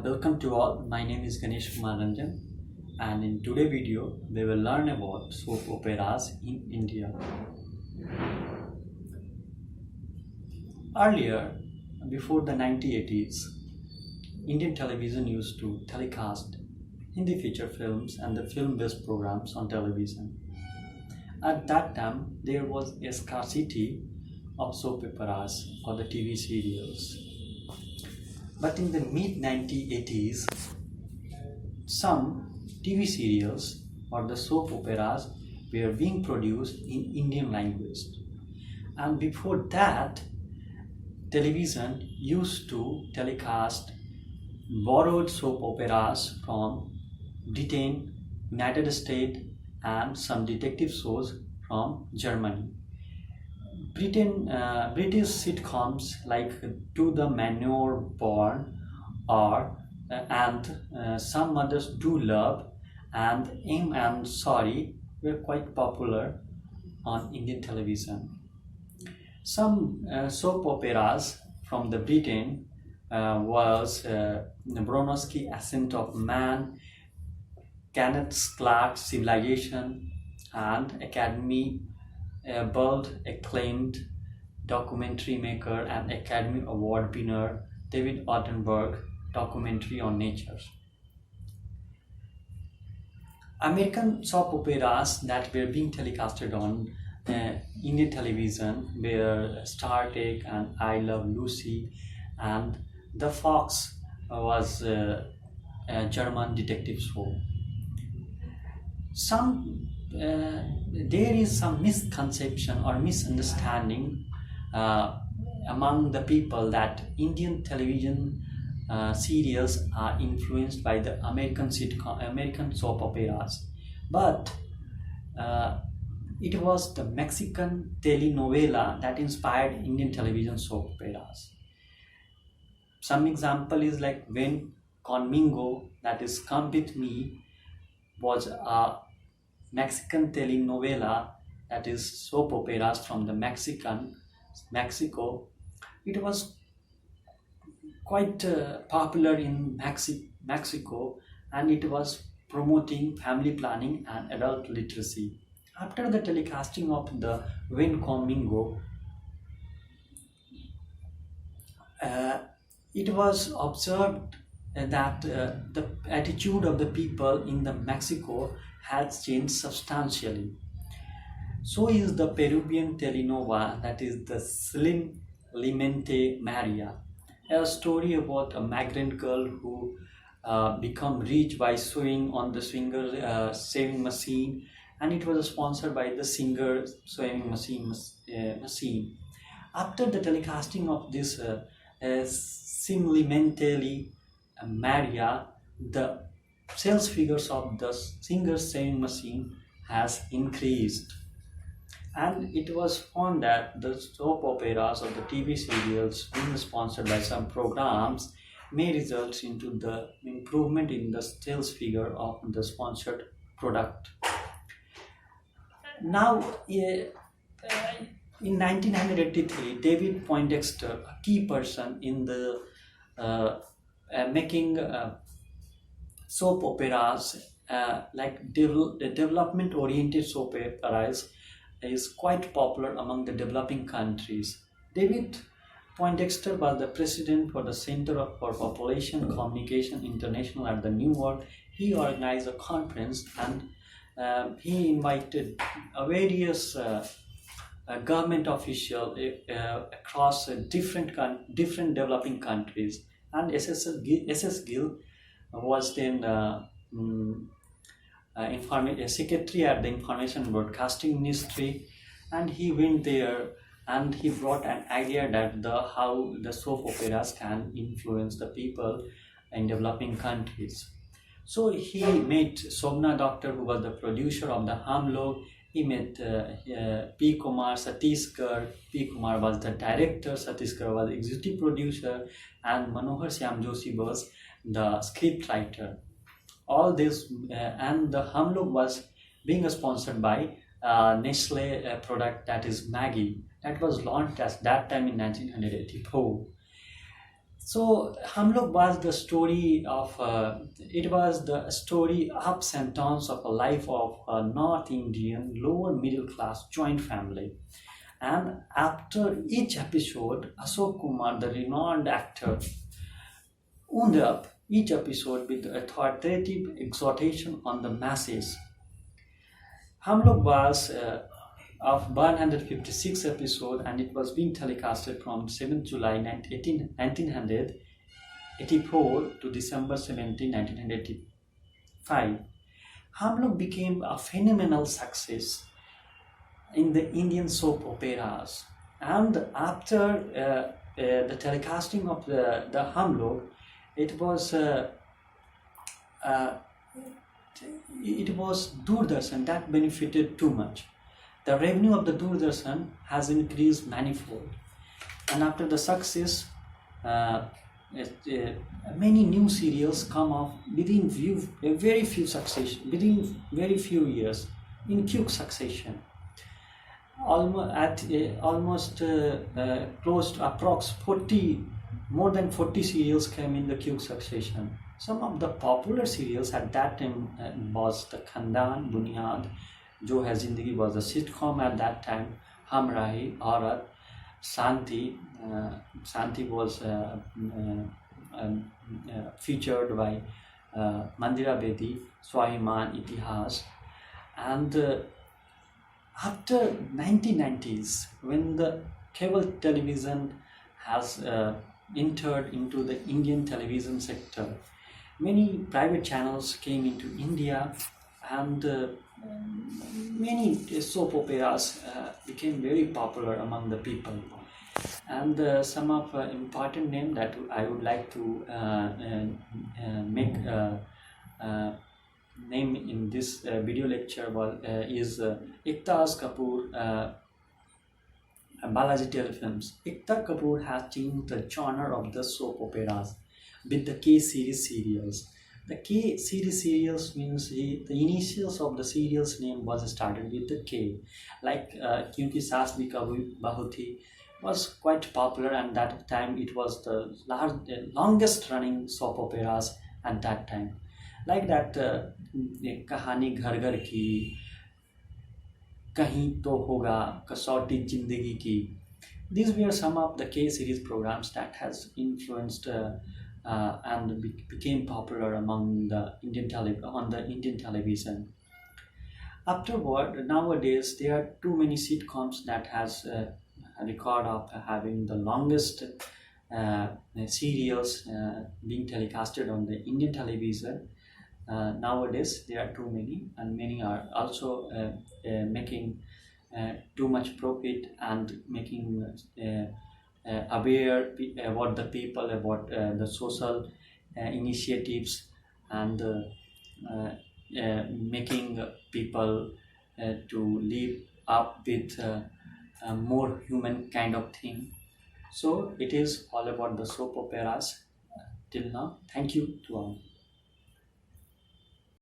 Welcome to all. My name is Ganesh Kumar Ranjan, and in today's video, we will learn about soap operas in India. Earlier, before the 1980s, Indian television used to telecast Hindi feature films and the film-based programs on television. At that time, there was a scarcity of soap operas for the TV serials. But in the mid-1980s, some TV serials or the soap operas were being produced in Indian language. And before that, television used to telecast borrowed soap operas from Britain, United States, and some detective shows from Germany. British sitcoms like To the Manure Born or Some Mothers Do Love and Aim and Sorry were quite popular on Indian television. Some soap operas from the Britain was Bronowski Ascent of Man, Kenneth Clark's Civilization, and Academy world acclaimed documentary maker and Academy Award winner David Attenborough documentary on nature. American soap operas that were being telecasted on Indian television were Star Trek and I Love Lucy, and The Fox was a German detective show. There is some misconception or misunderstanding among the people that Indian television serials are influenced by the American soap operas, but it was the Mexican telenovela that inspired Indian television soap operas. Some example is like When Conmigo, that is Come With Me, was a Mexican telenovela, that is soap operas from the Mexico. It was quite popular in Mexico, and it was promoting family planning and adult literacy. After the telecasting of the When Conmigo, it was observed that the attitude of the people in the Mexico has changed substantially. So is the Peruvian telenovela, that is the Slim Limente Maria, a story about a migrant girl who become rich by sewing on the Singer sewing machine, and it was sponsored by the Singer sewing machine. After the telecasting of this Slim Limente Maria, the sales figures of the Singer sewing machine has increased, and it was found that the soap operas or the TV serials being sponsored by some programs may result into the improvement in the sales figure of the sponsored product. Now, in 1983, David Poindexter, a key person in the making soap operas, like development-oriented soap operas, is quite popular among the developing countries. David Poindexter was the president for the Center for Population Communication International at the New York. He organized a conference, and he invited various government officials across different developing countries, and SS Gill was then secretary at the Information and Broadcasting Ministry, and he went there and he brought an idea that how the soap operas can influence the people in developing countries. So he met Sobna Doctor, who was the producer of the Hamlog. He met P. Kumar Satishkar. P. Kumar was the director, Satishkar was the executive producer, and Manohar Shyam Joshi was the script writer. All this and the Hamlog was being sponsored by Nestle product, that is Maggie, that was launched at that time in 1984. So Hamlog was the story of it was the story ups and downs of a life of a North Indian lower middle class joint family. And after each episode, Ashok Kumar, the renowned actor, wound up each episode with authoritative exhortation on the masses. Hamlog was of 156 episode, and it was being telecasted from 7th July 1984 to December 17, 1985. Hamlog became a phenomenal success in the Indian soap operas, and after the telecasting of the Hamlog, it was Doordarshan that benefited too much. The revenue of the Doordarshan has increased manifold, and after the success, uh, many new serials come off within very few years in quick succession. Almost close to approx 40, more than 40 serials came in the quick succession. Some of the popular serials at that time was the Khandan, Bunyad, Jo Hai Zindagi was a sitcom at that time, Hum Rahi, Aurat, Santi. Santi was featured by Mandira Bedi, Swahiman, Itihas, and after 1990s, when the cable television has entered into the Indian television sector, many private channels came into India, and many soap operas became very popular among the people. And some of important name that I would like to make name in this video lecture is Iktaz Kapoor, Balaji Telefilms. Ekta Kapoor has changed the genre of the soap operas with the K series serials. The K series serials means the initials of the serials name was started with the K, like Kyounki Saas Kabhi Bahu was quite popular, and that time it was the longest running soap operas at that time. Like that, कहानी घर घर की, कहीं तो होगा, कसौटी जिंदगी की. These were some of the K series programs that has influenced and became popular among the on the Indian television. Afterward, nowadays there are too many sitcoms that has a record of having the longest serials being telecasted on the Indian television. Nowadays there are too many, and many are also making too much profit and making aware about the people about the social initiatives, and making people to live up with a more human kind of thing. So it is all about the soap operas till now. Thank you to all.